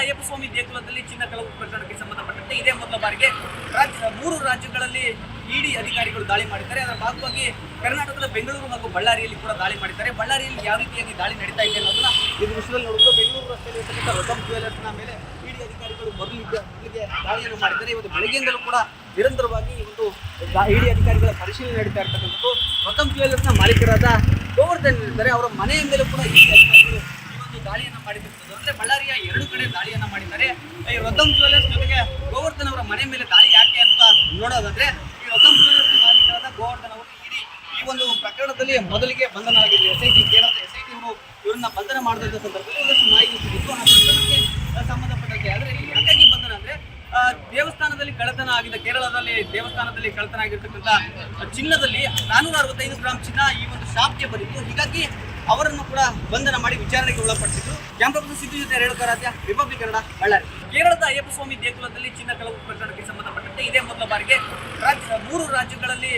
ಅಯ್ಯಪ್ಪ ಸ್ವಾಮಿ ದೇಗುಲದಲ್ಲಿ ಚಿನ್ನ ಕಳವು ಪ್ರಕರಣಕ್ಕೆ ಸಂಬಂಧಪಟ್ಟಂತೆ ಇದೇ ಮೊದಲ ಬಾರಿಗೆ 3 ರಾಜ್ಯಗಳಲ್ಲಿ ಇಡಿ ಅಧಿಕಾರಿಗಳು ದಾಳಿ ಮಾಡಿದ್ದಾರೆ. ಅದರ ಭಾಗವಾಗಿ ಕರ್ನಾಟಕದ ಬೆಂಗಳೂರು ಹಾಗೂ ಬಳ್ಳಾರಿಯಲ್ಲಿ ಕೂಡ ದಾಳಿ ಮಾಡಿದ್ದಾರೆ. ಬಳ್ಳಾರಿಯಲ್ಲಿ ಯಾವ ರೀತಿಯಾಗಿ ದಾಳಿ ನಡೀತಾ ಇದೆ ಅನ್ನೋದನ್ನ ಇದು ವಿಷಯದಲ್ಲಿ ನೋಡಿದ್ರು. ಬೆಂಗಳೂರು ರಸ್ತೆಯಲ್ಲಿ ಇರ್ತಕ್ಕಂಥ ರತಮ್ ಜ್ಯುವೆಲರ್ಸ್ನ ಮೇಲೆ ಇಡಿ ಅಧಿಕಾರಿಗಳು ಮೊದಲಿಗೆ ದಾಳಿಯನ್ನು ಮಾಡಿದ್ದಾರೆ. ಇವತ್ತು ಬೆಳಗ್ಗೆಯಿಂದಲೂ ಕೂಡ ನಿರಂತರವಾಗಿ ಒಂದು ಇಡಿ ಅಧಿಕಾರಿಗಳ ಪರಿಶೀಲನೆ ನಡೀತಾ ಇರ್ತಕ್ಕಂಥದ್ದು. ರತಮ್ ಜ್ಯುವೆಲರ್ಸ್ನ ಮಾಲೀಕರಾದ ಗೋವರ್ಧನ್ ಇದ್ದಾರೆ, ಅವರ ಮನೆಯ ಮೇಲೆ ಕೂಡ ಇಡಿ ಅಧಿಕಾರಿಗಳು ದಾಳಿಯನ್ನ ಮಾಡಿರುತ್ತದೆ. ಅಂದ್ರೆ ಬಳ್ಳಾರಿಯ 2 ಕಡೆ ದಾಳಿಯನ್ನ ಮಾಡಿದ್ದಾರೆ. ಈ ರತಮ್ ಜ್ಯುವೆಲರ್ಸ್ ಜೊತೆಗೆ ಗೋವರ್ಧನ್ ಅವರ ಮನೆ ಮೇಲೆ ದಾಳಿ ಯಾಕೆ ಅಂತ ನೋಡೋದಾದ್ರೆ, ಈ ರತಮ್ ಜ್ಯುವೆಲರ್ಸ್ ಮಾಲೀಕರಾದ ಗೋವರ್ಧನ್ ಅವರು ಈ ಒಂದು ಪ್ರಕರಣದಲ್ಲಿ ಮೊದಲಿಗೆ ಬಂಧನ ಆಗಿದೆ. ಕೇರಳದ SIT ಅವರು ಇವರನ್ನ ಬಂಧನ ಮಾಡಿದಂತ ಸಂದರ್ಭದಲ್ಲಿ ಒಂದಷ್ಟು ಮಾಹಿತಿ ಸಿಕ್ಕಿತ್ತು. ಆ ಪ್ರಕರಣಕ್ಕೆ ಸಂಬಂಧಪಟ್ಟಂತೆ ಆದ್ರೆ ಯಾಕಾಗಿ ಬಂಧನ ಅಂದ್ರೆ ದೇವಸ್ಥಾನದಲ್ಲಿ ಕಳ್ಳತನ ಆಗಿದೆ. ಕೇರಳದಲ್ಲಿ ದೇವಸ್ಥಾನದಲ್ಲಿ ಕಳ್ಳತನ ಆಗಿರ್ತಕ್ಕಂಥ ಚಿನ್ನದಲ್ಲಿ 465 ಗ್ರಾಂ ಚಿನ್ನ ಈ ಒಂದು ಶಾಪ್ಗೆ ಬಂದಿತ್ತು. ಹೀಗಾಗಿ ಅವರನ್ನು ಕೂಡ ಬಂಧನ ಮಾಡಿ ವಿಚಾರಣೆಗೆ ಒಳಪಡಿಸಿದ್ರು. ಕ್ಯಾಮರಾ ಸಿದ್ದು ಜೊತೆ ರೇಣುಕಾರಾಧ್ಯ, ರಿಪಬ್ಲಿಕ್ ಕನ್ನಡ, ಬಳ್ಳಾರಿ. ಕೇರಳದ ಅಯ್ಯಪ್ಪ ಸ್ವಾಮಿ ದೇಗುಲದಲ್ಲಿ ಚಿನ್ನ ಕಳವು ಪ್ರಕರಣಕ್ಕೆ ಸಂಬಂಧಪಟ್ಟಂತೆ ಇದೇ ಮೊದಲ ಬಾರಿಗೆ 3 ರಾಜ್ಯಗಳಲ್ಲಿ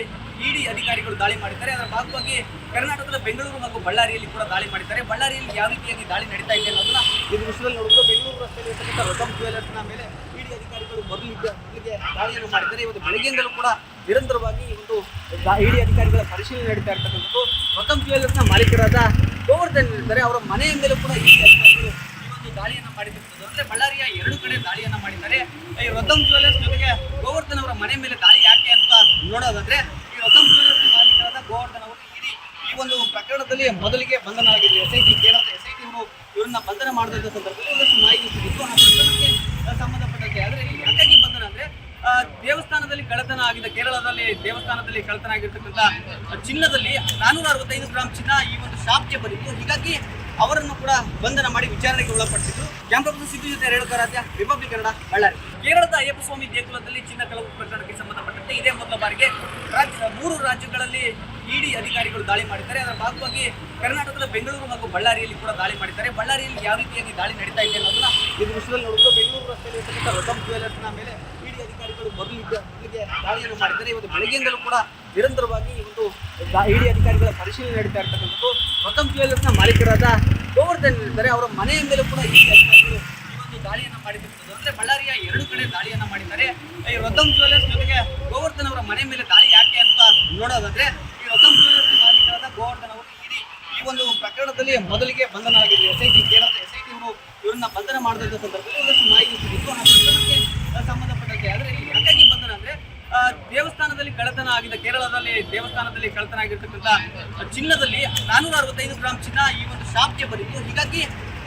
ಇಡಿ ಅಧಿಕಾರಿಗಳು ದಾಳಿ ಮಾಡಿದ್ದಾರೆ. ಅದರ ಭಾಗವಾಗಿ ಕರ್ನಾಟಕದ ಬೆಂಗಳೂರು ಹಾಗೂ ಬಳ್ಳಾರಿಯಲ್ಲಿ ಕೂಡ ದಾಳಿ ಮಾಡಿದ್ದಾರೆ. ಬಳ್ಳಾರಿಯಲ್ಲಿ ಯಾವ ರೀತಿಯಾಗಿ ದಾಳಿ ನಡೀತಾ ಇದೆ ಅನ್ನೋದನ್ನ ಇದು ವಿಷಯದಲ್ಲಿ ನೋಡಿದ್ರು. ಬೆಂಗಳೂರು ರಸ್ತೆಯಲ್ಲಿ ಇರ್ತಕ್ಕಂಥ ರತಮ್ ಜ್ಯುವೆಲರ್ಸ್ನ ಮೇಲೆ ಇಡಿ ಅಧಿಕಾರಿಗಳು ಮೊದಲಿಗೆ ದಾಳಿಯನ್ನು ಮಾಡಿದ್ದಾರೆ. ಇವತ್ತು ಬೆಳಗ್ಗೆಯಿಂದಲೂ ಕೂಡ ನಿರಂತರವಾಗಿ ಒಂದು ಇಡಿ ಅಧಿಕಾರಿಗಳ ಪರಿಶೀಲನೆ ನಡೀತಾ ಇರ್ತಕ್ಕಂಥದ್ದು. ರತಮ್ ಜ್ಯುವೆಲರ್ಸ್ನ ಮಾಲೀಕರಾದ ಗೋವರ್ಧನ್ ಇದ್ದಾರೆ, ಅವರ ಮನೆಯ ಮೇಲೆ ಕೂಡ ಇಡಿ ಅಧಿಕಾರಿಗಳು ದಾಳಿಯನ್ನ ಮಾಡಿರುತ್ತದೆ. ಅಂದ್ರೆ ಬಳ್ಳಾರಿಯ 2 ಕಡೆ ದಾಳಿಯನ್ನ ಮಾಡಿದ್ದಾರೆ. ಈ ರತಮ್ ಜ್ಯುವೆಲರ್ಸ್ ಜೊತೆಗೆ ಗೋವರ್ಧನ್ ಅವರ ಮನೆ ಮೇಲೆ ದಾಳಿ ಯಾಕೆ ಅಂತ ನೋಡೋದಾದ್ರೆ, ಈ ರತಮ್ ಜ್ಯುವೆಲರ್ಸ್ ಮಾಲೀಕರಾದ ಗೋವರ್ಧನ್ ಅವರು ಈ ಒಂದು ಪ್ರಕರಣದಲ್ಲಿ ಮೊದಲಿಗೆ ಬಂಧನ ಆಗಿದೆ. ಕೇರಳದ SIT ಅವರು ಇವರನ್ನ ಬಂಧನ ಮಾಡಿದಂತ ಸಂದರ್ಭದಲ್ಲಿ ಒಂದಷ್ಟು ಮಾಹಿತಿ ಸಿಕ್ಕಿತ್ತು. ಆ ಪ್ರಕರಣಕ್ಕೆ ಸಂಬಂಧಪಟ್ಟಂತೆ ಆದ್ರೆ ಯಾಕಾಗಿ ಬಂಧನ ಅಂದ್ರೆ ದೇವಸ್ಥಾನದಲ್ಲಿ ಕಳ್ಳತನ ಆಗಿದೆ. ಕೇರಳದಲ್ಲಿ ದೇವಸ್ಥಾನದಲ್ಲಿ ಕಳ್ಳತನ ಆಗಿರ್ತಕ್ಕಂಥ ಚಿನ್ನದಲ್ಲಿ 465 ಗ್ರಾಂ ಚಿನ್ನ ಈ ಒಂದು ಶಾಪ್ಗೆ ಬಂದಿತ್ತು. ಹೀಗಾಗಿ ಅವರನ್ನು ಕೂಡ ಬಂಧನ ಮಾಡಿ ವಿಚಾರಣೆಗೆ ಒಳಪಡಿಸಿದ್ರು. ಕ್ಯಾಮರಾ ಸಿದ್ದು ಜೊತೆ ರೇಣುಕಾರಾಧ್ಯ, ರಿಪಬ್ಲಿಕ್ ಕನ್ನಡ, ಬಳ್ಳಾರಿ. ಕೇರಳದ ಅಯ್ಯಪ್ಪ ಸ್ವಾಮಿ ದೇಗುಲದಲ್ಲಿ ಚಿನ್ನ ಕಳವು ಪ್ರಕರಣಕ್ಕೆ ಸಂಬಂಧಪಟ್ಟಂತೆ ಇದೇ ಮೊದಲ ಬಾರಿಗೆ 3 ರಾಜ್ಯಗಳಲ್ಲಿ ಇಡಿ ಅಧಿಕಾರಿಗಳು ದಾಳಿ ಮಾಡಿದ್ದಾರೆ. ಅದರ ಭಾಗವಾಗಿ ಕರ್ನಾಟಕದ ಬೆಂಗಳೂರು ಹಾಗೂ ಬಳ್ಳಾರಿಯಲ್ಲಿ ಕೂಡ ದಾಳಿ ಮಾಡಿದ್ದಾರೆ. ಬಳ್ಳಾರಿಯಲ್ಲಿ ಯಾವ ರೀತಿಯಾಗಿ ದಾಳಿ ನಡೀತಾ ಇದೆ ಅನ್ನೋದನ್ನ ಇದು ವಿಷಯದಲ್ಲಿ ನೋಡಿದ್ರು. ಬೆಂಗಳೂರು ರಸ್ತೆಯಲ್ಲಿ ಇರ್ತಕ್ಕಂಥ ರತಮ್ ಜ್ಯುವೆಲರ್ಸ್ನ ಮೇಲೆ ಇಡಿ ಅಧಿಕಾರಿಗಳು ಮೊದಲಿಗೆ ದಾಳಿಯನ್ನು ಮಾಡಿದ್ದಾರೆ. ಇವತ್ತು ಬೆಳಗ್ಗೆಯಿಂದಲೂ ಕೂಡ ನಿರಂತರವಾಗಿ ಒಂದು ಇಡಿ ಅಧಿಕಾರಿಗಳ ಪರಿಶೀಲನೆ ನಡೀತಾ ಇರ್ತಕ್ಕಂಥದ್ದು. ರತಮ್ ಜ್ಯುವೆಲರ್ಸ್ನ ಮಾಲೀಕರಾದ ಗೋವರ್ಧನ್ ಇದ್ದಾರೆ, ಅವರ ಮನೆಯ ಮೇಲೆ ಕೂಡ ಇಡಿ ಅಧಿಕಾರಿಗಳು ದಾಳಿಯನ್ನ ಮಾಡಿರುತ್ತದೆ. ಅಂದ್ರೆ ಬಳ್ಳಾರಿಯ 2 ಕಡೆ ದಾಳಿಯನ್ನ ಮಾಡಿದ್ದಾರೆ. ಈ ರತಮ್ ಜ್ಯುವೆಲರ್ಸ್ ಜೊತೆಗೆ ಗೋವರ್ಧನ್ ಅವರ ಮನೆ ಮೇಲೆ ದಾಳಿ ಯಾಕೆ ಅಂತ ನೋಡೋದಾದ್ರೆ, ಈ ರತಮ್ ಜ್ಯುವೆಲರ್ಸ್ ಮಾಲೀಕರಾದ ಗೋವರ್ಧನ್ ಅವರು ಈ ಒಂದು ಪ್ರಕರಣದಲ್ಲಿ ಮೊದಲಿಗೆ ಬಂಧನ ಆಗಿದೆ. ಕೇರಳದ SIT ಅವರು ಇವರನ್ನ ಬಂಧನ ಮಾಡಿದಂತ ಸಂದರ್ಭದಲ್ಲಿ ಒಂದಷ್ಟು ಮಾಹಿತಿ ಸಿಕ್ಕಿತ್ತು. ಆ ಪ್ರಕರಣಕ್ಕೆ ಸಂಬಂಧಪಟ್ಟಂತೆ ಆದ್ರೆ ಯಾಕಾಗಿ ಬಂಧನ ಅಂದ್ರೆ ದೇವಸ್ಥಾನದಲ್ಲಿ ಕಳ್ಳತನ ಆಗಿದೆ. ಕೇರಳದಲ್ಲಿ ದೇವಸ್ಥಾನದಲ್ಲಿ ಕಳ್ಳತನ ಆಗಿರ್ತಕ್ಕಂಥ ಚಿನ್ನದಲ್ಲಿ 465 ಗ್ರಾಂ ಚಿನ್ನ ಈ ಒಂದು ಶಾಪ್ಗೆ ಬಂದಿತ್ತು. ಹೀಗಾಗಿ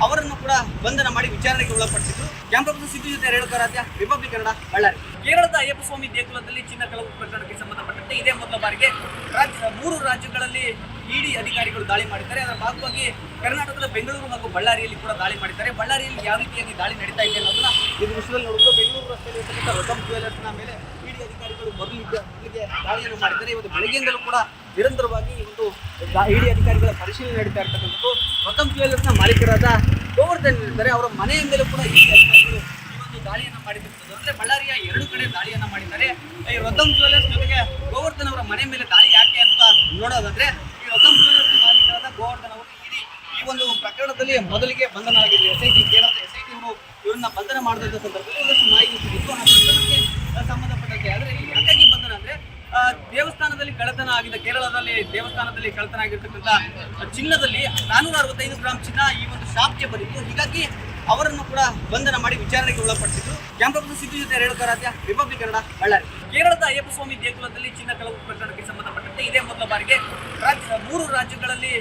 ಅವರನ್ನು ಕೂಡ ಬಂಧನ ಮಾಡಿ ವಿಚಾರಣೆಗೆ ಒಳಪಡಿಸಿದ್ರು. ಕ್ಯಾಮರಾ ಸಿದ್ದು ಜೊತೆ ರೇಣುಕಾರಾಧ್ಯ, ರಿಪಬ್ಲಿಕ್ ಕನ್ನಡ, ಬಳ್ಳಾರಿ. ಕೇರಳದ ಅಯ್ಯಪ್ಪ ಸ್ವಾಮಿ ದೇಗುಲದಲ್ಲಿ ಚಿನ್ನ ಕಳವು ಪ್ರಕರಣಕ್ಕೆ ಸಂಬಂಧಪಟ್ಟಂತೆ ಇದೇ ಮೊದಲ ಬಾರಿಗೆ 3 ರಾಜ್ಯಗಳಲ್ಲಿ ಇಡಿ ಅಧಿಕಾರಿಗಳು ದಾಳಿ ಮಾಡಿದ್ದಾರೆ. ಅದರ ಭಾಗವಾಗಿ ಕರ್ನಾಟಕದ ಬೆಂಗಳೂರು ಹಾಗೂ ಬಳ್ಳಾರಿಯಲ್ಲಿ ಕೂಡ ದಾಳಿ ಮಾಡಿದ್ದಾರೆ. ಬಳ್ಳಾರಿಯಲ್ಲಿ ಯಾವ ರೀತಿಯಾಗಿ ದಾಳಿ ನಡೀತಾ ಇದೆ ಅನ್ನೋದನ್ನ ಇದು ವಿಷಯದಲ್ಲಿ ನೋಡಿದ್ರು. ಬೆಂಗಳೂರು ರಸ್ತೆಯಲ್ಲಿ ಇರ್ತಕ್ಕಂಥ ರತಮ್ ಜ್ಯುವೆಲರ್ಸ್ನ ಮೇಲೆ ಇಡಿ ಅಧಿಕಾರಿಗಳು ಮೊದಲಿಗೆ ದಾಳಿಯನ್ನು ಮಾಡಿದ್ದಾರೆ. ಇವತ್ತು ಬೆಳಗ್ಗೆಯಿಂದಲೂ ಕೂಡ ನಿರಂತರವಾಗಿ ಒಂದು ಇಡಿ ಅಧಿಕಾರಿಗಳ ಪರಿಶೀಲನೆ ನಡೀತಾ ಇರ್ತಕ್ಕಂಥದ್ದು. ರತಮ್ ಜ್ಯುವೆಲರ್ಸ್ನ ಮಾಲೀಕರಾದ ಗೋವರ್ಧನ್ ಇದ್ದಾರೆ, ಅವರ ಮನೆಯ ಮೇಲೆ ಕೂಡ ಇಡಿ ಅಧಿಕಾರಿಗಳು ದಾಳಿಯನ್ನ ಮಾಡಿರುತ್ತದೆ. ಅಂದ್ರೆ ಬಳ್ಳಾರಿಯ 2 ಕಡೆ ದಾಳಿಯನ್ನ ಮಾಡಿದ್ದಾರೆ. ಈ ರತಮ್ ಜ್ಯುವೆಲರ್ಸ್ ಜೊತೆಗೆ ಗೋವರ್ಧನ್ ಅವರ ಮನೆ ಮೇಲೆ ದಾಳಿ ಯಾಕೆ ಅಂತ ನೋಡೋದಾದ್ರೆ, ಈ ರತಮ್ ಜ್ಯುವೆಲರ್ಸ್ ಮಾಲೀಕರಾದ ಗೋವರ್ಧನ್ ಅವರು ಈ ಒಂದು ಪ್ರಕರಣದಲ್ಲಿ ಮೊದಲಿಗೆ ಬಂಧನ ಆಗಿದೆ. ಕೇರಳದ SIT ಅವರು ಇವರನ್ನ ಬಂಧನ ಮಾಡಿದಂತ ಸಂದರ್ಭದಲ್ಲಿ ಒಂದಷ್ಟು ಮಾಹಿತಿ ಸಿಕ್ಕಿತ್ತು. ಆ ಪ್ರಕರಣಕ್ಕೆ ಸಂಬಂಧಪಟ್ಟಂತೆ ಆದ್ರೆ ಯಾಕಾಗಿ ಬಂಧನ ಅಂದ್ರೆ ದೇವಸ್ಥಾನದಲ್ಲಿ ಕಳ್ಳತನ ಆಗಿದೆ. ಕೇರಳದಲ್ಲಿ ದೇವಸ್ಥಾನದಲ್ಲಿ ಕಳ್ಳತನ ಆಗಿರ್ತಕ್ಕಂಥ ಚಿನ್ನದಲ್ಲಿ 465 ಗ್ರಾಂ ಚಿನ್ನ ಈ ಒಂದು ಶಾಪ್ಗೆ ಬಂದಿತ್ತು. ಹೀಗಾಗಿ ಅವರನ್ನು ಕೂಡ ಬಂಧನ ಮಾಡಿ ವಿಚಾರಣೆಗೆ ಒಳಪಡಿಸಿದ್ರು. ಕ್ಯಾಮರಾ ಸಿದ್ದು ಜೊತೆ ರೇಣುಕಾರಾಧ್ಯ, ರಿಪಬ್ಲಿಕ್ ಕನ್ನಡ, ಬಳ್ಳಾರಿ. ಕೇರಳದ ಅಯ್ಯಪ್ಪ ಸ್ವಾಮಿ ದೇಗುಲದಲ್ಲಿ ಚಿನ್ನ ಕಳವು ಪ್ರಕರಣಕ್ಕೆ ಸಂಬಂಧಪಟ್ಟಂತೆ ಇದೇ ಮೊದಲ ಬಾರಿಗೆ 3 ರಾಜ್ಯಗಳಲ್ಲಿ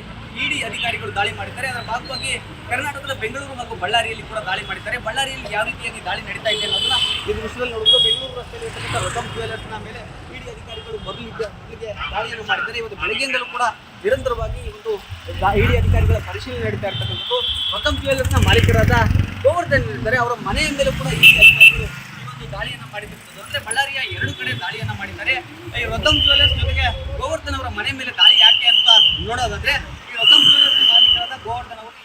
ಇಡಿ ಅಧಿಕಾರಿಗಳು ದಾಳಿ ಮಾಡಿದ್ದಾರೆ. ಅದರ ಭಾಗವಾಗಿ ಕರ್ನಾಟಕದ ಬೆಂಗಳೂರು ಹಾಗೂ ಬಳ್ಳಾರಿಯಲ್ಲಿ ಕೂಡ ದಾಳಿ ಮಾಡಿದ್ದಾರೆ. ಬಳ್ಳಾರಿಯಲ್ಲಿ ಯಾವ ರೀತಿಯಾಗಿ ದಾಳಿ ನಡೀತಾ ಇದೆ ಅನ್ನೋದನ್ನ ಇದು ವಿಷಯದಲ್ಲಿ ನೋಡಿದ್ರು. ಬೆಂಗಳೂರು ರಸ್ತೆಯಲ್ಲಿ ಇರ್ತಕ್ಕಂಥ ರತಮ್ ಜ್ಯುವೆಲರ್ಸ್ನ ಮೇಲೆ ಇಡಿ ಅಧಿಕಾರಿಗಳು ಮೊದಲಿಗೆ ದಾಳಿಯನ್ನು ಮಾಡಿದ್ದಾರೆ. ಇವತ್ತು ಬೆಳಗ್ಗೆಯಿಂದಲೂ ಕೂಡ ನಿರಂತರವಾಗಿ ಒಂದು ಇಡಿ ಅಧಿಕಾರಿಗಳ ಪರಿಶೀಲನೆ ನಡೀತಾ ಇರ್ತಕ್ಕಂಥದ್ದು. ರತಮ್ ಜ್ಯುವೆಲರ್ಸ್ನ ಮಾಲೀಕರಾದ ಗೋವರ್ಧನ್ ಇದ್ದಾರೆ, ಅವರ ಮನೆಯ ಮೇಲೆ ಕೂಡ ಇಡಿ ಅಧಿಕಾರಿಗಳು ದಾಳಿಯನ್ನ ಮಾಡಿರುತ್ತದೆ. ಅಂದ್ರೆ ಬಳ್ಳಾರಿಯ 2 ಕಡೆ ದಾಳಿಯನ್ನ ಮಾಡಿದ್ದಾರೆ. ಈ ರತಮ್ ಜ್ಯುವೆಲರ್ಸ್ ಜೊತೆಗೆ ಗೋವರ್ಧನ್ ಅವರ ಮನೆ ಮೇಲೆ ದಾಳಿ ಯಾಕೆ ಅಂತ ನೋಡೋದಾದ್ರೆ, ಈ ರತಮ್ ಜ್ಯುವೆಲರ್ಸ್ ಮಾಲೀಕರಾದ ಗೋವರ್ಧನ್ ಅವರು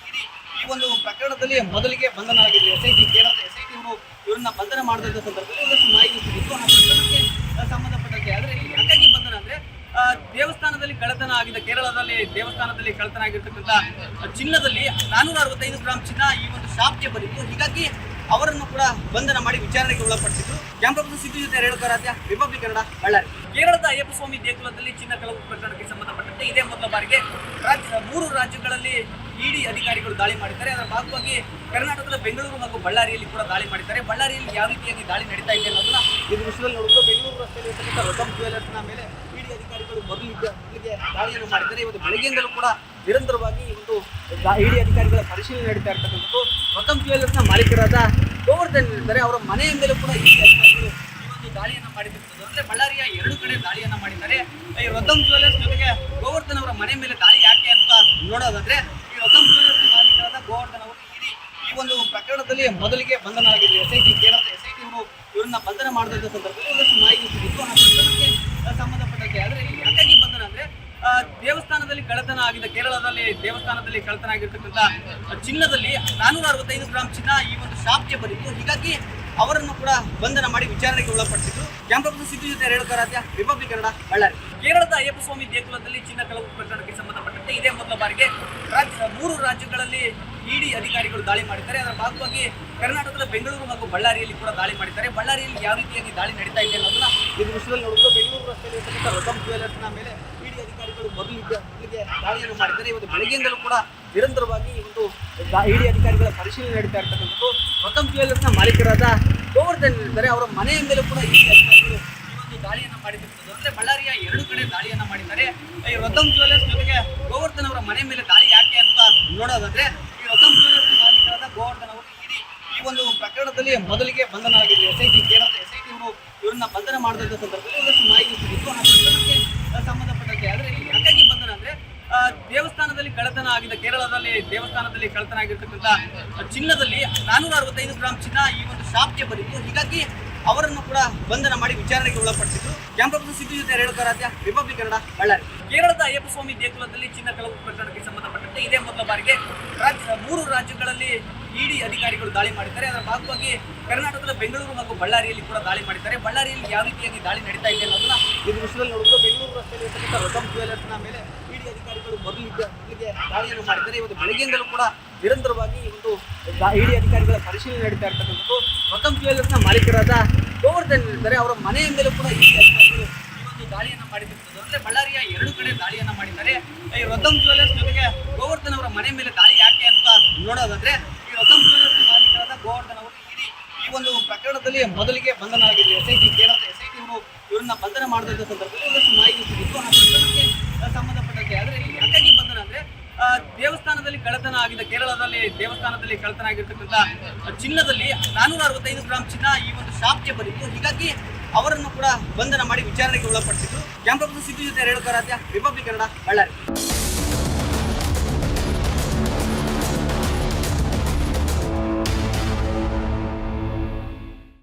ಈ ಒಂದು ಪ್ರಕರಣದಲ್ಲಿ ಮೊದಲಿಗೆ ಬಂಧನ ಆಗಿದೆ. ಕೇರಳದ SIT ಅವರು ಇವರನ್ನ ಬಂಧನ ಮಾಡಿದಂತ ಸಂದರ್ಭದಲ್ಲಿ ಒಂದಷ್ಟು ಮಾಹಿತಿ ಸಿಕ್ಕಿತ್ತು. ಆ ಪ್ರಕರಣಕ್ಕೆ ಸಂಬಂಧಪಟ್ಟಂತೆ ಆದ್ರೆ ಯಾಕಾಗಿ ಬಂಧನ ಅಂದ್ರೆ ದೇವಸ್ಥಾನದಲ್ಲಿ ಕಳ್ಳತನ ಆಗಿದೆ. ಕೇರಳದಲ್ಲಿ ದೇವಸ್ಥಾನದಲ್ಲಿ ಕಳ್ಳತನ ಆಗಿರ್ತಕ್ಕಂಥ ಚಿನ್ನದಲ್ಲಿ 465 ಗ್ರಾಂ ಚಿನ್ನ ಈ ಒಂದು ಶಾಪ್ಗೆ ಬಂದಿತ್ತು. ಹೀಗಾಗಿ ಅವರನ್ನು ಕೂಡ ಬಂಧನ ಮಾಡಿ ವಿಚಾರಣೆಗೆ ಒಳಪಡಿಸಿದ್ರು. ಕ್ಯಾಮರಾ ಸಿದ್ದು ಜೊತೆ ರೇಣುಕಾರಾಧ್ಯ, ರಿಪಬ್ಲಿಕ್ ಕನ್ನಡ, ಬಳ್ಳಾರಿ. ಕೇರಳದ ಅಯ್ಯಪ್ಪ ಸ್ವಾಮಿ ದೇಗುಲದಲ್ಲಿ ಚಿನ್ನ ಕಳವು ಪ್ರಕರಣಕ್ಕೆ ಸಂಬಂಧಪಟ್ಟಂತೆ ಇದೇ ಮೊದಲ ಬಾರಿಗೆ 3 ರಾಜ್ಯಗಳಲ್ಲಿ ಇಡಿ ಅಧಿಕಾರಿಗಳು ದಾಳಿ ಮಾಡಿದ್ದಾರೆ. ಅದರ ಭಾಗವಾಗಿ ಕರ್ನಾಟಕದ ಬೆಂಗಳೂರು ಹಾಗೂ ಬಳ್ಳಾರಿಯಲ್ಲಿ ಕೂಡ ದಾಳಿ ಮಾಡಿದ್ದಾರೆ. ಬಳ್ಳಾರಿಯಲ್ಲಿ ಯಾವ ರೀತಿಯಾಗಿ ದಾಳಿ ನಡೀತಾ ಇದೆ ಅನ್ನೋದನ್ನ ಇದು ವಿಷಯದಲ್ಲಿ ನೋಡಿದ್ರು. ಬೆಂಗಳೂರು ರಸ್ತೆಯಲ್ಲಿ ಇರ್ತಕ್ಕಂಥ ರತಮ್ ಜ್ಯುವೆಲರ್ಸ್ನ ಮೇಲೆ ಇಡಿ ಅಧಿಕಾರಿಗಳು ಮೊದಲಿಗೆ ದಾಳಿಯನ್ನು ಮಾಡಿದ್ದಾರೆ. ಇವತ್ತು ಬೆಳಗ್ಗೆಯಿಂದಲೂ ಕೂಡ ನಿರಂತರವಾಗಿ ಒಂದು ಇಡಿ ಅಧಿಕಾರಿಗಳ ಪರಿಶೀಲನೆ ನಡೀತಾ ಇರ್ತಕ್ಕಂಥದ್ದು. ರತಮ್ ಜ್ಯುವೆಲರ್ಸ್ನ ಮಾಲೀಕರಾದ ಗೋವರ್ಧನ್ ಇದ್ದಾರೆ, ಅವರ ಮನೆಯ ಮೇಲೆ ಕೂಡ ಇಡಿ ಅಧಿಕಾರಿಗಳು ಈ ಒಂದು ದಾಳಿಯನ್ನು ಮಾಡಿರುತ್ತದೆ. ಅಂದ್ರೆ ಬಳ್ಳಾರಿಯ 2 ಕಡೆ ದಾಳಿಯನ್ನ ಮಾಡಿದ್ದಾರೆ. ಈ ರತಮ್ ಜ್ಯುವೆಲರ್ಸ್ ಜೊತೆಗೆ ಗೋವರ್ಧನ್ ಅವರ ಮನೆ ಮೇಲೆ ದಾಳಿ ಯಾಕೆ ಅಂತ ನೋಡೋದಾದ್ರೆ, ಈ ರತಮ್ ಜ್ಯುವೆಲರ್ಸ್ ಮಾಲೀಕರಾದ ಗೋವರ್ಧನ್ ಅವರು ಈ ಒಂದು ಪ್ರಕರಣದಲ್ಲಿ ಮೊದಲಿಗೆ ಬಂಧನ ಆಗಿದೆ. ಕೇರಳದ SIT ಅವರು ಇವರನ್ನ ಬಂಧನ ಮಾಡಿದಂಥ ಸಂದರ್ಭದಲ್ಲಿ ಒಂದಷ್ಟು ಮಾಹಿತಿ ಸಿಕ್ಕಿತ್ತು. ಆ ಪ್ರಕರಣಕ್ಕೆ ಸಂಬಂಧಪಟ್ಟಂತೆ ಆದರೆ ಯಾಕಾಗಿ ಬಂಧನ ಅಂದ್ರೆ ದೇವಸ್ಥಾನದಲ್ಲಿ ಕಳ್ಳತನ ಆಗಿದೆ. ಕೇರಳದಲ್ಲಿ ದೇವಸ್ಥಾನದಲ್ಲಿ ಕಳ್ಳತನ ಆಗಿರ್ತಕ್ಕಂಥ ಚಿನ್ನದಲ್ಲಿ 465 ಗ್ರಾಂ ಚಿನ್ನ ಈ ಒಂದು ಶಾಪ್ಗೆ ಬಂದಿತ್ತು. ಹೀಗಾಗಿ ಅವರನ್ನು ಕೂಡ ಬಂಧನ ಮಾಡಿ ವಿಚಾರಣೆಗೆ ಒಳಪಡಿಸಿದ್ರು. ಕ್ಯಾಮರಾ ಸಿದ್ದು ಜೊತೆ ರೇಣುಕಾರಾಧ್ಯ, ರಿಪಬ್ಲಿಕ್ ಕನ್ನಡ, ಬಳ್ಳಾರಿ. ಕೇರಳದ ಅಯ್ಯಪ್ಪ ಸ್ವಾಮಿ ದೇಗುಲದಲ್ಲಿ ಚಿನ್ನ ಕಳವು ಪ್ರಕರಣಕ್ಕೆ ಸಂಬಂಧಪಟ್ಟಂತೆ ಇದೇ ಮೊದಲ ಬಾರಿಗೆ 3 ರಾಜ್ಯಗಳಲ್ಲಿ ಇಡಿ ಅಧಿಕಾರಿಗಳು ದಾಳಿ ಮಾಡಿದ್ದಾರೆ. ಅದರ ಭಾಗವಾಗಿ ಕರ್ನಾಟಕದ ಬೆಂಗಳೂರು ಹಾಗೂ ಬಳ್ಳಾರಿಯಲ್ಲಿ ಕೂಡ ದಾಳಿ ಮಾಡಿದ್ದಾರೆ. ಬಳ್ಳಾರಿಯಲ್ಲಿ ಯಾವ ರೀತಿಯಾಗಿ ದಾಳಿ ನಡೀತಾ ಇದೆ ಅನ್ನೋದನ್ನ ಇದು ವಿಷಯದಲ್ಲಿ ನೋಡಿದ್ರು. ಬೆಂಗಳೂರು ರಸ್ತೆಯಲ್ಲಿ ಇರ್ತಕ್ಕಂಥ ರತಮ್ ಜ್ಯುವೆಲರ್ಸ್ನ ಮೇಲೆ ಇಡಿ ಅಧಿಕಾರಿಗಳು ಮೊದಲಿಗೆ ದಾಳಿಯನ್ನು ಮಾಡಿದ್ದಾರೆ. ಇವತ್ತು ಬೆಳಗ್ಗೆಯಿಂದಲೂ ಕೂಡ ನಿರಂತರವಾಗಿ ಒಂದು ಇಡಿ ಅಧಿಕಾರಿಗಳ ಪರಿಶೀಲನೆ ನಡೀತಾ ಇರ್ತಕ್ಕಂಥದ್ದು. ರತಮ್ ಜ್ಯುವೆಲರ್ಸ್ನ ಮಾಲೀಕರಾದ ಗೋವರ್ಧನ್ ಇದ್ದಾರೆ, ಅವರ ಮನೆಯ ಮೇಲೆ ಕೂಡ ಇಡಿ ಅಧಿಕಾರಿಗಳು ಈ ಒಂದು ದಾಳಿಯನ್ನು ಮಾಡಿರುತ್ತದೆ. ಅಂದ್ರೆ ಬಳ್ಳಾರಿಯ 2 ಕಡೆ ದಾಳಿಯನ್ನ ಮಾಡಿದ್ದಾರೆ. ಈ ರತಮ್ ಜ್ಯುವೆಲರ್ಸ್ ಜೊತೆಗೆ ಗೋವರ್ಧನ್ ಅವರ ಮನೆ ಮೇಲೆ ದಾಳಿ ಯಾಕೆ ಅಂತ ನೋಡೋದಾದ್ರೆ, ಈ ರತಮ್ ಜ್ಯುವೆಲರ್ಸ್ ಮಾಲೀಕರಾದ ಗೋವರ್ಧನ್ ಅವರು ಈ ಒಂದು ಪ್ರಕರಣದಲ್ಲಿ ಮೊದಲಿಗೆ ಬಂಧನ ಆಗಿದೆ. ಕೇರಳದ SIT ಅವರು ಇವರನ್ನ ಬಂಧನ ಮಾಡಿದಂಥ ಸಂದರ್ಭದಲ್ಲಿ ಒಂದಷ್ಟು ಮಾಹಿತಿ ಸಿಕ್ಕಿತ್ತು. ಆ ಪ್ರಕರಣಕ್ಕೆ ಸಂಬಂಧಪಟ್ಟಂತೆ ಆದರೆ ಯಾಕಾಗಿ ಬಂಧನ ಅಂದ್ರೆ ದೇವಸ್ಥಾನದಲ್ಲಿ ಕಳ್ಳತನ ಆಗಿದೆ. ಕೇರಳದಲ್ಲಿ ದೇವಸ್ಥಾನದಲ್ಲಿ ಕಳ್ಳತನ ಆಗಿರ್ತಕ್ಕಂಥ ಚಿನ್ನದಲ್ಲಿ 465 ಗ್ರಾಂ ಚಿನ್ನ ಈ ಒಂದು ಶಾಪ್ಗೆ ಬಂದಿತ್ತು. ಹೀಗಾಗಿ ಅವರನ್ನು ಕೂಡ ಬಂಧನ ಮಾಡಿ ವಿಚಾರಣೆಗೆ ಒಳಪಡಿಸಿದ್ರು. ಕ್ಯಾಮರಾ ಸಿದ್ದು ಜೊತೆ ರೇಣುಕಾರಾಧ್ಯ, ರಿಪಬ್ಲಿಕ್ ಕನ್ನಡ, ಬಳ್ಳಾರಿ. ಕೇರಳದ ಅಯ್ಯಪ್ಪ ಸ್ವಾಮಿ ದೇಗುಲದಲ್ಲಿ ಚಿನ್ನ ಕಳವು ಪ್ರಕರಣಕ್ಕೆ ಸಂಬಂಧಪಟ್ಟಂತೆ ಇದೇ ಮೊದಲ ಬಾರಿಗೆ 3 ರಾಜ್ಯಗಳಲ್ಲಿ ಇಡಿ ಅಧಿಕಾರಿಗಳು ದಾಳಿ ಮಾಡಿದ್ದಾರೆ. ಅದರ ಭಾಗವಾಗಿ ಕರ್ನಾಟಕದ ಬೆಂಗಳೂರು ಹಾಗೂ ಬಳ್ಳಾರಿಯಲ್ಲಿ ಕೂಡ ದಾಳಿ ಮಾಡಿದ್ದಾರೆ. ಬಳ್ಳಾರಿಯಲ್ಲಿ ಯಾವ ರೀತಿಯಾಗಿ ದಾಳಿ ನಡೀತಾ ಇದೆ ಅನ್ನೋದನ್ನ ಇದು ವಿಷಯದಲ್ಲಿ ನೋಡಿದ್ರು. ಬೆಂಗಳೂರು ರಸ್ತೆಯಲ್ಲಿ ಇರ್ತಕ್ಕಂಥ ರತಮ್ ಜ್ಯುವೆಲರ್ಸ್ನ ಮೇಲೆ ಇಡಿ ಅಧಿಕಾರಿಗಳು ಮೊದಲಿಗೆ ದಾಳಿಯನ್ನು ಮಾಡಿದ್ದಾರೆ. ಇವತ್ತು ಬೆಳಗ್ಗೆಯಿಂದಲೂ ಕೂಡ ನಿರಂತರವಾಗಿ ಒಂದು ಇಡಿ ಅಧಿಕಾರಿಗಳ ಪರಿಶೀಲನೆ ನಡೀತಾ ಇರ್ತಕ್ಕಂಥದ್ದು. ರತಮ್ ಜ್ಯುವೆಲರ್ಸ್ನ ಮಾಲೀಕರಾದ ಗೋವರ್ಧನ್ ಇದ್ದಾರೆ, ಅವರ ಮನೆಯ ಮೇಲೆ ಕೂಡ ಇಡಿ ಅಧಿಕಾರಿಗಳು ಈ ಒಂದು ದಾಳಿಯನ್ನು ಮಾಡಿರುತ್ತದೆ. ಅಂದ್ರೆ ಬಳ್ಳಾರಿಯ 2 ಕಡೆ ದಾಳಿಯನ್ನ ಮಾಡಿದ್ದಾರೆ. ಈ ರತಮ್ ಜ್ಯುವೆಲರ್ಸ್ ಜೊತೆಗೆ ಗೋವರ್ಧನ್ ಅವರ ಮನೆ ಮೇಲೆ ದಾಳಿ ಯಾಕೆ ಅಂತ ನೋಡೋದಾದ್ರೆ, ಈ ರತಮ್ ಜ್ಯುವೆಲರ್ಸ್ ಮಾಲೀಕರಾದ ಗೋವರ್ಧನ್ ಅವರು ಈ ಒಂದು ಪ್ರಕರಣದಲ್ಲಿ ಮೊದಲಿಗೆ ಬಂಧನ ಆಗಿದೆ. ಕೇರಳದ SIT ಅವರು ಇವರನ್ನ ಬಂಧನ ಮಾಡಿದಂಥ ಸಂದರ್ಭದಲ್ಲಿ ಒಂದಷ್ಟು ಮಾಹಿತಿ ಸಿಕ್ಕಿತ್ತು. ಆ ಪ್ರಕರಣಕ್ಕೆ ಸಂಬಂಧಪಟ್ಟಂತೆ ಆದರೆ ಯಾಕಾಗಿ ಬಂಧನ ಅಂದ್ರೆ ದೇವಸ್ಥಾನದಲ್ಲಿ ಕಳ್ಳತನ ಆಗಿದೆ. ಕೇರಳದಲ್ಲಿ ದೇವಸ್ಥಾನದಲ್ಲಿ ಕಳ್ಳತನ ಆಗಿರ್ತಕ್ಕಂಥ ಚಿನ್ನದಲ್ಲಿ 465 ಗ್ರಾಂ ಚಿನ್ನ ಈ ಒಂದು ಶಾಪ್ಗೆ ಬಂದಿತ್ತು. ಹೀಗಾಗಿ ಅವರನ್ನು ಕೂಡ ಬಂಧನ ಮಾಡಿ ವಿಚಾರಣೆಗೆ ಒಳಪಡಿಸಿದ್ರು. ಕ್ಯಾಮರಾ ಸಿದ್ದು ಜೊತೆ ರೇಣುಕಾರಾಧ್ಯ, ರಿಪಬ್ಲಿಕ್ ಕನ್ನಡ, ಬಳ್ಳಾರಿ.